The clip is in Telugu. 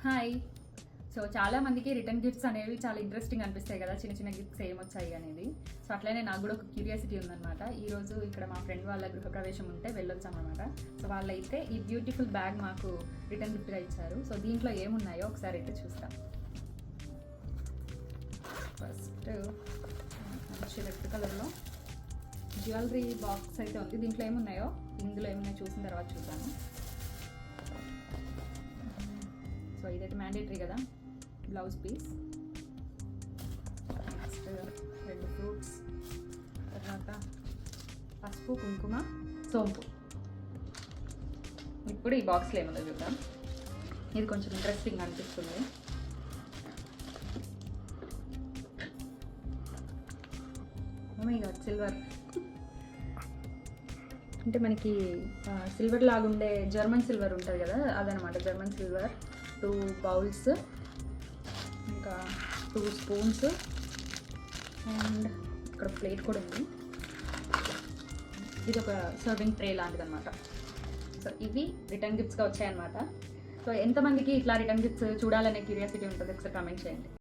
హాయ్. సో చాలా మందికి రిటర్న్ గిఫ్ట్స్ అనేవి చాలా ఇంట్రెస్టింగ్ అనిపిస్తాయి కదా, చిన్న చిన్న గిఫ్ట్స్ ఏమొచ్చాయి అనేది. సో అట్లనే నాకు కూడా ఒక క్యూరియాసిటీ ఉందన్నమాట. ఈరోజు ఇక్కడ మా ఫ్రెండ్ వాళ్ళ గృహప్రవేశం ఉంటే వెళ్ళొచ్చామన్నమాట. సో వాళ్ళైతే ఈ బ్యూటిఫుల్ బ్యాగ్ మాకు రిటర్న్ గిఫ్ట్గా ఇచ్చారు. సో దీంట్లో ఏమున్నాయో ఒకసారి అయితే చూస్తాం. ఫస్ట్ మంచి రెడ్ కలర్లో జ్యువెలరీ బాక్స్ అయితే ఉంది. దీంట్లో ఏమున్నాయో, ఇందులో ఏమున్నాయో చూసిన తర్వాత చూద్దాము. సో ఇదైతే మ్యాండేటరీ కదా, బ్లౌజ్ పీస్. నెక్స్ట్ 2 ఫ్రూట్స్, తర్వాత పసుపు, కుంకుమ, సోంపు. ఇప్పుడు ఈ బాక్స్లో ఏముందో చూద్దాం. ఇది కొంచెం ఇంట్రెస్టింగ్ అనిపిస్తుంది. సిల్వర్ అంటే మనకి సిల్వర్ లాగుండే జర్మన్ సిల్వర్ ఉంటుంది కదా, అదనమాట. జర్మన్ సిల్వర్ 2 బౌల్స్, ఇంకా 2 స్పూన్స్, అండ్ ఇక్కడ ప్లేట్ కూడా ఉంది. ఇది ఒక సర్వింగ్ ట్రే లాంటిది అనమాట. సో ఇవి రిటర్న్ గిఫ్ట్స్గా వచ్చాయన్నమాట. సో ఎంతమందికి ఇట్లా రిటర్న్ గిఫ్ట్స్ చూడాలనే క్యూరియాసిటీ ఉంటుంది, ఒకసారి కామెంట్ చేయండి.